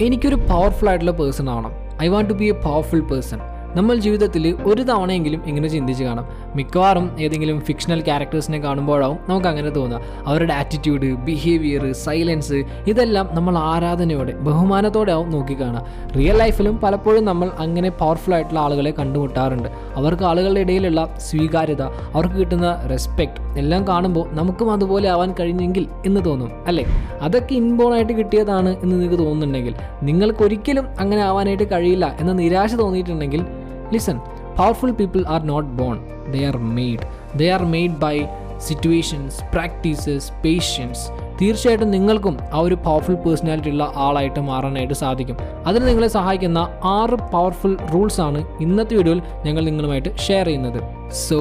എനിക്കൊരു പവർഫുൾ ആയിട്ടുള്ള പേഴ്സൺ ആവണം. I want to be a powerful person. നമ്മൾ ജീവിതത്തിൽ ഒരു തവണയെങ്കിലും ഇങ്ങനെ ചിന്തിച്ച് കാണാം. മിക്കവാറും ഏതെങ്കിലും ഫിക്ഷണൽ ക്യാരക്ടേഴ്സിനെ കാണുമ്പോഴാവും നമുക്ക് അങ്ങനെ തോന്നുക. അവരുടെ ആറ്റിറ്റ്യൂഡ്, ബിഹേവിയർ, സൈലൻസ് ഇതെല്ലാം നമ്മൾ ആരാധനയോടെ ബഹുമാനത്തോടെ ആവും നോക്കിക്കാണുക. റിയൽ ലൈഫിലും പലപ്പോഴും നമ്മൾ അങ്ങനെ പവർഫുൾ ആയിട്ടുള്ള ആളുകളെ കണ്ടുമുട്ടാറുണ്ട്. അവർക്ക് ആളുകളുടെ ഇടയിലുള്ള സ്വീകാര്യത, അവർക്ക് കിട്ടുന്ന റെസ്പെക്റ്റ് എല്ലാം കാണുമ്പോൾ നമുക്കും അതുപോലെ ആവാൻ കഴിഞ്ഞെങ്കിൽ എന്ന് തോന്നും, അല്ലേ? അതൊക്കെ ഇൻബോണായിട്ട് കിട്ടിയതാണ് എന്ന് നിങ്ങൾക്ക് തോന്നുന്നുണ്ടെങ്കിൽ, നിങ്ങൾക്കൊരിക്കലും അങ്ങനെ ആവാനായിട്ട് കഴിയില്ല എന്ന നിരാശ തോന്നിയിട്ടുണ്ടെങ്കിൽ, listen, powerful people are not born, they are made. They are made by situations, practices, patience. തീർച്ചയായിട്ടും നിങ്ങൾക്കും ആ ഒരു പവർഫുൾ പേഴ്സണാലിറ്റി ഉള്ള ആളായിട്ട് മാറാനായിട്ട് സാധിക്കും. അതിന് നിങ്ങളെ സഹായിക്കുന്ന 6 പവർഫുൾ റൂൾസ് ആണ് ഇന്നത്തെ വീഡിയോയിൽ ഞങ്ങൾ നിങ്ങളുമായിട്ട് ഷെയർ ചെയ്യുന്നത്. So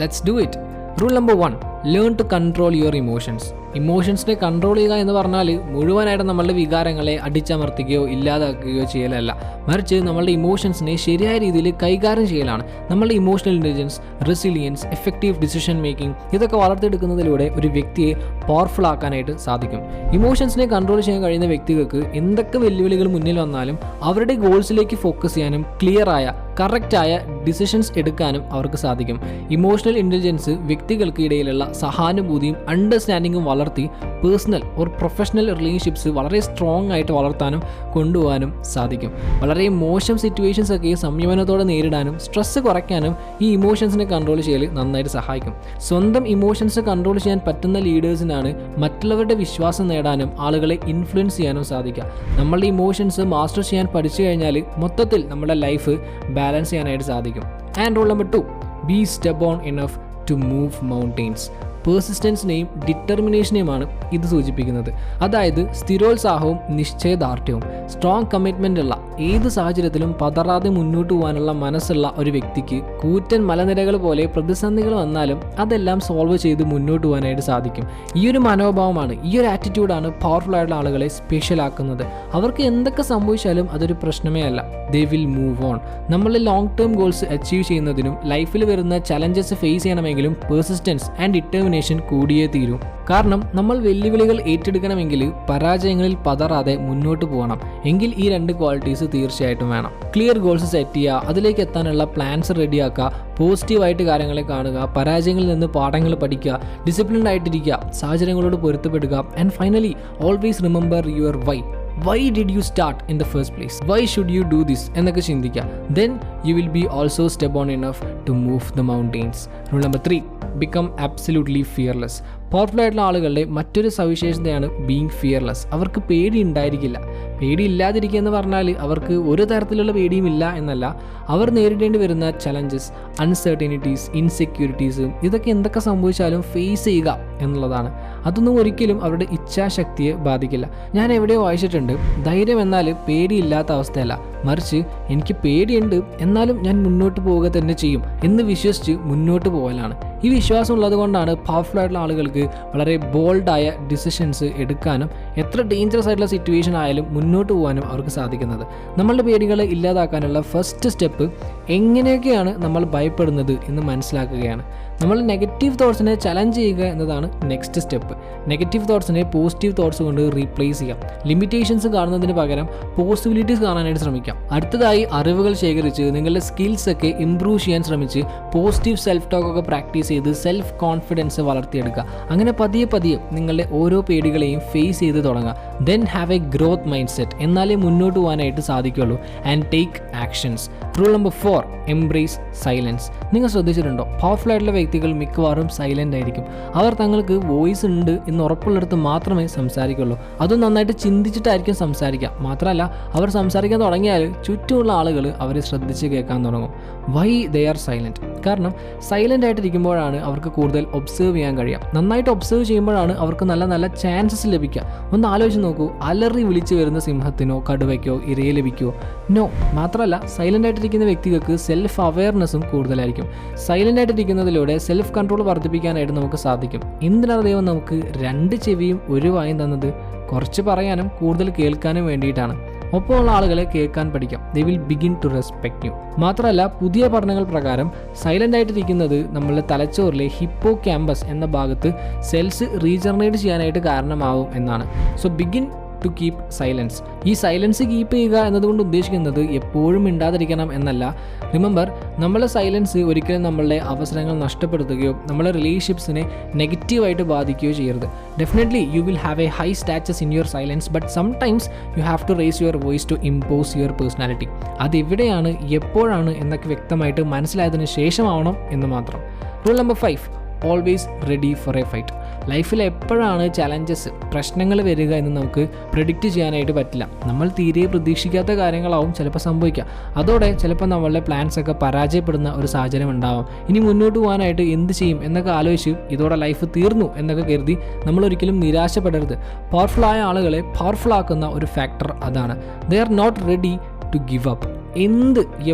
let's do it. Rule number 1, learn to control your emotions. ഇമോഷൻസിനെ കൺട്രോൾ ചെയ്യുക എന്ന് പറഞ്ഞാൽ മുഴുവനായിട്ട് നമ്മളുടെ വികാരങ്ങളെ അടിച്ചമർത്തുകയോ ഇല്ലാതാക്കുകയോ ചെയ്യലല്ല, മറിച്ച് നമ്മളുടെ ഇമോഷൻസിനെ ശരിയായ രീതിയിൽ കൈകാര്യം ചെയ്യലാണ്. നമ്മളുടെ emotional intelligence, resilience, effective decision making ഇതൊക്കെ വളർത്തിയെടുക്കുന്നതിലൂടെ ഒരു വ്യക്തിയെ പവർഫുൾ ആക്കാനായിട്ട് സാധിക്കും. ഇമോഷൻസിനെ കൺട്രോൾ ചെയ്യാൻ കഴിയുന്ന വ്യക്തികൾക്ക് എന്തൊക്കെ വെല്ലുവിളികൾ മുന്നിൽ വന്നാലും അവരുടെ ഗോൾസിലേക്ക് ഫോക്കസ് ചെയ്യാനും ക്ലിയറായ കറക്റ്റായ ഡിസിഷൻസ് എടുക്കാനും അവർക്ക് സാധിക്കും. ഇമോഷണൽ ഇൻ്റലിജൻസ് വ്യക്തികൾക്ക് ഇടയിലുള്ള സഹാനുഭൂതിയും അണ്ടർസ്റ്റാൻഡിങ്ങും വളർത്തി പേഴ്സണൽ ഓർ പ്രൊഫഷണൽ റിലേഷൻഷിപ്സ് വളരെ സ്ട്രോങ് ആയിട്ട് വളർത്താനും കൊണ്ടുപോകാനും സാധിക്കും. വളരെ മോശം സിറ്റുവേഷൻസ് ഒക്കെ സംയമനത്തോടെ നേരിടാനും സ്ട്രെസ്സ് കുറയ്ക്കാനും ഈ ഇമോഷൻസിനെ കൺട്രോൾ ചെയ്യൽ നന്നായിട്ട് സഹായിക്കും. സ്വന്തം ഇമോഷൻസ് കൺട്രോൾ ചെയ്യാൻ പറ്റുന്ന ലീഡേഴ്സിനാണ് മറ്റുള്ളവരുടെ വിശ്വാസം നേടാനും ആളുകളെ ഇൻഫ്ലുവൻസ് ചെയ്യാനും സാധിക്കുക. നമ്മളുടെ ഇമോഷൻസ് മാസ്റ്റർ ചെയ്യാൻ പഠിച്ചു കഴിഞ്ഞാൽ മൊത്തത്തിൽ നമ്മുടെ ലൈഫ് ബാലൻസ് ചെയ്യാനായിട്ട് സാധിക്കും. And rule number 2, be stubborn enough to move mountains. പേഴ്സിസ്റ്റൻസിനെയും ഡിറ്റർമിനേഷനെയുമാണ് ഇത് സൂചിപ്പിക്കുന്നത്. അതായത് സ്ഥിരോത്സാഹവും നിശ്ചയദാർഢ്യവും, സ്ട്രോങ് കമ്മിറ്റ്മെൻ്റ് ഉള്ള ഏത് സാഹചര്യത്തിലും പതറാതെ മുന്നോട്ട് പോകാനുള്ള മനസ്സുള്ള ഒരു വ്യക്തിക്ക് കൂറ്റൻ മലനിരകൾ പോലെ പ്രതിസന്ധികൾ വന്നാലും അതെല്ലാം സോൾവ് ചെയ്ത് മുന്നോട്ട് പോകാനായിട്ട് സാധിക്കും. ഈ ഒരു മനോഭാവമാണ്, ഈ ഒരു ആറ്റിറ്റ്യൂഡാണ് പവർഫുൾ ആയിട്ടുള്ള ആളുകളെ സ്പെഷ്യൽ ആക്കുന്നത്. അവർക്ക് എന്തൊക്കെ സംഭവിച്ചാലും അതൊരു പ്രശ്നമേ അല്ല. They will move on. നമ്മളുടെ ലോങ് ടേം ഗോൾസ് അച്ചീവ് ചെയ്യുന്നതിനും ലൈഫിൽ വരുന്ന ചലഞ്ചസ് ഫേസ് ചെയ്യണമെങ്കിലും പേഴ്സിസ്റ്റൻസ് ആൻഡ് ഡിറ്റർമിനേഷൻ കൂടിയേ തീരും. കാരണം നമ്മൾ വെല്ലുവിളികൾ ഏറ്റെടുക്കണമെങ്കിൽ പരാജയങ്ങളിൽ പതറാതെ മുന്നോട്ട് പോകണം. എങ്കിൽ ഈ 2 ക്വാളിറ്റീസ് തീർച്ചയായിട്ടും വേണം. ക്ലിയർ ഗോൾസ് സെറ്റ് ചെയ്യുക, അതിലേക്ക് എത്താനുള്ള പ്ലാൻസ് റെഡിയാക്കുക, പോസിറ്റീവായിട്ട് കാര്യങ്ങളെ കാണുക, പരാജയങ്ങളിൽ നിന്ന് പാഠങ്ങൾ പഠിക്കുക, ഡിസിപ്ലിൻഡ് ആയിട്ടിരിക്കുക, സാഹചര്യങ്ങളോട് പൊരുത്തപ്പെടുക, and finally always remember your why. Why did you start in the first place? Why should you do this? എന്നൊക്കെ ചിന്തിക്കുക. Then you will be also stubborn enough to move the mountains. Rule number 3, become absolutely fearless. Powerful ആയിട്ടുള്ള ആളുകളുടെ മറ്റൊരു സവിശേഷതയാണ് being fearless. അവർക്ക് പേടി ഉണ്ടായിരിക്കില്ല. പേടി ഇല്ലാതിരിക്കുക എന്ന് പറഞ്ഞാൽ അവർക്ക് ഒരു തരത്തിലുള്ള പേടിയും ഇല്ല എന്നല്ല. അവർ നേരിടേണ്ടി വരുന്ന ചലഞ്ചസ്, അൺസർട്ടനിറ്റീസ്, ഇൻസെക്യൂരിറ്റീസ് ഇതൊക്കെ എന്തൊക്കെ സംഭവിച്ചാലും ഫേസ് ചെയ്യുക എന്നുള്ളതാണ്. അതൊന്നും ഒരിക്കലും അവരുടെ ഇച്ഛാശക്തിയെ ബാധിക്കില്ല. ഞാൻ എവിടെയോ വായിച്ചിട്ടുണ്ട്, ധൈര്യം എന്നാൽ പേടിയില്ലാത്ത അവസ്ഥയല്ല, മറിച്ച് എനിക്ക് പേടിയുണ്ട് എന്നാലും ഞാൻ മുന്നോട്ട് പോവുക തന്നെ ചെയ്യും എന്ന് വിശ്വസിച്ച് മുന്നോട്ട് പോകലാണ്. ഈ വിശ്വാസം ഉള്ളത് കൊണ്ടാണ് പവർഫുൾ ആയിട്ടുള്ള ആളുകൾക്ക് വളരെ ബോൾഡായ ഡിസിഷൻസ് എടുക്കാനും എത്ര ഡേഞ്ചറസ് ആയിട്ടുള്ള സിറ്റുവേഷൻ ആയാലും മുന്നോട്ട് പോകാനും അവർക്ക് സാധിക്കുന്നത്. നമ്മളുടെ പേടികളെ ഇല്ലാതാക്കാനുള്ള ഫസ്റ്റ് സ്റ്റെപ്പ് എങ്ങനെയൊക്കെയാണ് നമ്മൾ ഭയപ്പെടുന്നത് എന്ന് മനസ്സിലാക്കുകയാണ്. നമ്മൾ നെഗറ്റീവ് തോട്ട്സിനെ ചലഞ്ച് ചെയ്യുക എന്നതാണ് നെക്സ്റ്റ് സ്റ്റെപ്പ്. നെഗറ്റീവ് തോട്ട്സിനെ പോസിറ്റീവ് തോട്ട്സ് കൊണ്ട് റീപ്ലേസ് ചെയ്യാം. ലിമിറ്റേഷൻസ് കാണുന്നതിന് പകരം പോസിബിലിറ്റീസ് കാണാനായിട്ട് ശ്രമിക്കാം. അടുത്തതായി അറിവുകൾ ശേഖരിച്ച് നിങ്ങളുടെ സ്കിൽസ് ഒക്കെ ഇംപ്രൂവ് ചെയ്യാൻ ശ്രമിച്ച് പോസിറ്റീവ് സെൽഫ് ടോക്ക് ഒക്കെ പ്രാക്ടീസ് ചെയ്ത് സെൽഫ് കോൺഫിഡൻസ് വളർത്തിയെടുക്കുക. അങ്ങനെ പതിയെ പതിയെ നിങ്ങളുടെ ഓരോ പേടികളെയും ഫേസ് ചെയ്ത് തുടങ്ങുക. Then have A growth mind set. എന്നാലേ മുന്നോട്ട് പോകാനായിട്ട് സാധിക്കുള്ളൂ. And take actions. Rule number 4, embrace silence. നിങ്ങൾ ശ്രദ്ധിച്ചിട്ടുണ്ടോ, പവർഫുൾ ആയിട്ടുള്ള വ്യക്തികൾ മിക്കവാറും സൈലൻ്റ് ആയിരിക്കും. അവർ തങ്ങൾക്ക് വോയിസ് ഉണ്ട് എന്ന് ഉറപ്പുള്ളിടത്ത് മാത്രമേ സംസാരിക്കുള്ളൂ. അതും നന്നായിട്ട് ചിന്തിച്ചിട്ടായിരിക്കും സംസാരിക്കുക. മാത്രമല്ല, അവർ സംസാരിക്കാൻ തുടങ്ങിയാൽ ചുറ്റുമുള്ള ആളുകൾ അവരെ ശ്രദ്ധിച്ച് കേൾക്കാൻ തുടങ്ങും. Why they are silent? കാരണം സൈലൻ്റ് ആയിട്ടിരിക്കുമ്പോഴാണ് അവർക്ക് കൂടുതൽ ഒബ്സേർവ് ചെയ്യാൻ കഴിയുക. നന്നായിട്ട് ഒബ്സേർവ് ചെയ്യുമ്പോഴാണ് അവർക്ക് നല്ല നല്ല ചാൻസസ് ലഭിക്കുക. ഒന്ന് ആലോചിച്ച് നോക്കൂ, അലറി വിളിച്ച് വരുന്ന സിംഹത്തിനോ കടുവയ്ക്കോ ഇരയെ ലഭിക്കുമോ? നോ. മാത്രമല്ല, സൈലൻ്റ് ആയിട്ടിരിക്കുന്ന വ്യക്തികൾക്ക് സെൽഫ് അവെയർനെസ്സും കൂടുതലായിരിക്കും. സൈലൻ്റ് ആയിട്ടിരിക്കുന്നതിലൂടെ സെൽഫ് കൺട്രോൾ വർദ്ധിപ്പിക്കാനായിട്ട് നമുക്ക് സാധിക്കും. എന്തിനാണ് ദൈവം നമുക്ക് 2 ചെവിയും 1 വായും തന്നത്? കുറച്ച് പറയാനും കൂടുതൽ കേൾക്കാനും വേണ്ടിയിട്ടാണ്. ഒപ്പമുള്ള ആളുകളെ കേൾക്കാൻ പഠിക്കാം. They will begin to respect you. മാത്രമല്ല, പുതിയ പഠനങ്ങൾ പ്രകാരം സൈലൻ്റ് ആയിട്ടിരിക്കുന്നത് നമ്മളുടെ തലച്ചോറിലെ ഹിപ്പോ ക്യാമ്പസ് എന്ന ഭാഗത്ത് സെൽസ് റീജനറേറ്റ് ചെയ്യാനായിട്ട് കാരണമാവും എന്നാണ്. So begin to keep silence. ഈ സൈലൻസ് കീപ്പ് ചെയ്യുക എന്നതുകൊണ്ട് ഉദ്ദേശിക്കുന്നത് എപ്പോഴും മിണ്ടാതിരിക്കണം എന്നല്ല. റിമെമ്പർ, നമ്മളെ സൈലൻസ് ഒരിക്കലും നമ്മളുടെ അവസരങ്ങൾ നഷ്ടപ്പെടുത്തുകയോ നമ്മളെ റിലേഷൻഷിപ്സിനെ നെഗറ്റീവായിട്ട് ബാധിക്കുകയോ ചെയ്യരുത്. Definitely you will have a high status in your silence, but sometimes you have to raise your voice to impose your personality. അതെവിടെയാണ്, എപ്പോഴാണ് എന്നൊക്കെ വ്യക്തമായിട്ട് മനസ്സിലായതിനു ശേഷമാവണം എന്ന് മാത്രം. Rule number 5, always ready for a fight. ലൈഫിൽ എപ്പോഴാണ് ചലഞ്ചസ്, പ്രശ്നങ്ങൾ വരിക എന്ന് നമുക്ക് പ്രെഡിക്റ്റ് ചെയ്യാനായിട്ട് പറ്റില്ല. നമ്മൾ തീരെ പ്രതീക്ഷിക്കാത്ത കാര്യങ്ങളാവും ചിലപ്പോൾ സംഭവിക്കുക. അതോടെ ചിലപ്പോൾ നമ്മളുടെ പ്ലാൻസൊക്കെ പരാജയപ്പെടുന്ന ഒരു സാഹചര്യം ഉണ്ടാവാം. ഇനി മുന്നോട്ട് പോകാനായിട്ട് എന്ത് ചെയ്യും എന്നൊക്കെ ആലോചിച്ച് ഇതോടെ ലൈഫ് തീർന്നു എന്നൊക്കെ കരുതി നമ്മളൊരിക്കലും നിരാശപ്പെടരുത്. പവർഫുള്ളായ ആളുകളെ പവർഫുൾ ആക്കുന്ന ഒരു ഫാക്ടർ അതാണ്. They are not ready to give up.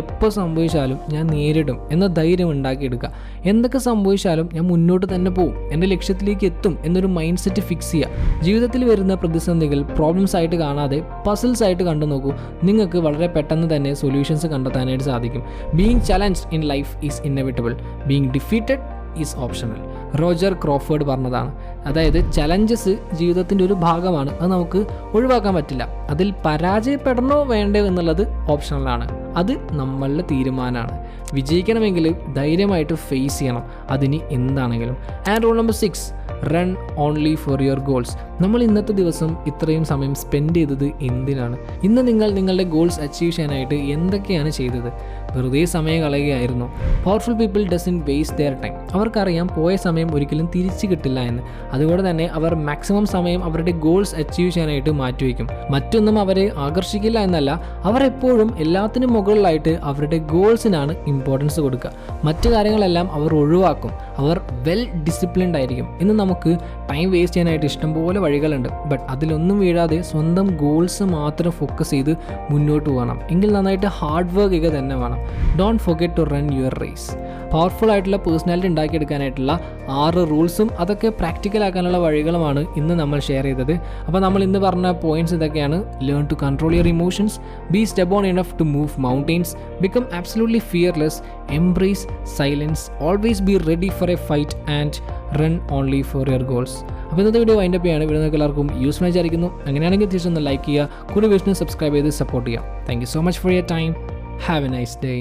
എപ്പോൾ സംഭവിച്ചാലും ഞാൻ നേരിടും എന്ന ധൈര്യം ഉണ്ടാക്കിയെടുക്കുക. എന്തൊക്കെ സംഭവിച്ചാലും ഞാൻ മുന്നോട്ട് തന്നെ പോകും, എൻ്റെ ലക്ഷ്യത്തിലേക്ക് എത്തും എന്നൊരു മൈൻഡ് സെറ്റ് ഫിക്സ് ചെയ്യുക. ജീവിതത്തിൽ വരുന്ന പ്രതിസന്ധികൾ പ്രോബ്ലംസ് ആയിട്ട് കാണാതെ പസിൽസ് ആയിട്ട് കണ്ടു നോക്കൂ. നിങ്ങൾക്ക് വളരെ പെട്ടെന്ന് തന്നെ സൊല്യൂഷൻസ് കണ്ടെത്താനായിട്ട് സാധിക്കും. Being challenged in life is inevitable, being defeated is optional. Roger Crawford പറഞ്ഞതാണ്. അതായത് ചലഞ്ചസ് ജീവിതത്തിൻ്റെ ഒരു ഭാഗമാണ്, അത് നമുക്ക് ഒഴിവാക്കാൻ പറ്റില്ല. അതിൽ പരാജയപ്പെടണോ വേണ്ടോ എന്നുള്ളത് ഓപ്ഷണലാണ്, അത് നമ്മളുടെ തീരുമാനമാണ്. വിജയിക്കണമെങ്കിൽ ധൈര്യമായിട്ട് ഫേസ് ചെയ്യണം, അതിന് എന്താണെങ്കിലും. And rule number 6, run only for your goals. നമ്മൾ ഇന്നത്തെ ദിവസം ഇത്രയും സമയം സ്പെൻഡ് ചെയ്തത് എന്തിനാണ്? ഇന്ന് നിങ്ങൾ നിങ്ങളുടെ ഗോൾസ് അച്ചീവ് ചെയ്യാനായിട്ട് എന്തൊക്കെയാണ് ചെയ്തത്? വെറുതെ സമയം കളയുകയായിരുന്നു. Powerful people doesn't waste their time. അവർക്കറിയാം പോയ സമയം ഒരിക്കലും തിരിച്ചു കിട്ടില്ല എന്ന്. അതുകൊണ്ട് തന്നെ അവർ മാക്സിമം സമയം അവരുടെ ഗോൾസ് അച്ചീവ് ചെയ്യാനായിട്ട് മാറ്റിവെക്കും. മറ്റൊന്നും അവരെ ആകർഷിക്കില്ല എന്നല്ല, അവർ എപ്പോഴും എല്ലാത്തിനും മുകളിലായിട്ട് അവരുടെ ഗോൾസിനാണ് ഇമ്പോർട്ടൻസ് കൊടുക്കുക. മറ്റു കാര്യങ്ങളെല്ലാം അവർ ഒഴിവാക്കും. അവർ വെൽ ഡിസിപ്ലിൻഡ് ആയിരിക്കും. ഇന്ന് നമുക്ക് ടൈം വേസ്റ്റ് ചെയ്യാനായിട്ട് ഇഷ്ടംപോലെ വഴികളുണ്ട്, ബട്ട് അതിലൊന്നും വീഴാതെ സ്വന്തം ഗോൾസ് മാത്രം ഫോക്കസ് ചെയ്ത് മുന്നോട്ട് പോകണം. എങ്കിൽ നന്നായിട്ട് ഹാർഡ് വർക്ക് ചെയ്യുക തന്നെ വേണം. Don't forget to run your race. Powerful ആയിട്ടുള്ള പേഴ്സണാലിറ്റി ഉണ്ടാക്കിയെടുക്കാനായിട്ടുള്ള 6 റൂൾസും അതൊക്കെ പ്രാക്ടിക്കലാക്കാനുള്ള വഴികളുമാണ് ഇന്ന് നമ്മൾ ഷെയർ ചെയ്തത്. അപ്പോൾ നമ്മൾ ഇന്ന് പറഞ്ഞ പോയിന്റ്സ് ഇതൊക്കെയാണ്. Learn to control your emotions, be stubborn enough to move mountains, become absolutely fearless, embrace silence, always be ready for a fight and run only for your goals. അപ്പോൾ ഇന്നത്തെ വീഡിയോ വൈൻഡപ്പ് ചെയ്യാണ്. Video നിങ്ങൾക്ക് എല്ലാവർക്കും useful വിചാരിക്കുന്നു. അങ്ങനെയാണെങ്കിൽ തിരിച്ചൊന്ന് like ചെയ്യുക, കൂടുതൽ വീഡിയോസിന് subscribe ചെയ്ത് സപ്പോർട്ട് ചെയ്യുക. Thank you so much for your time. Have A nice day.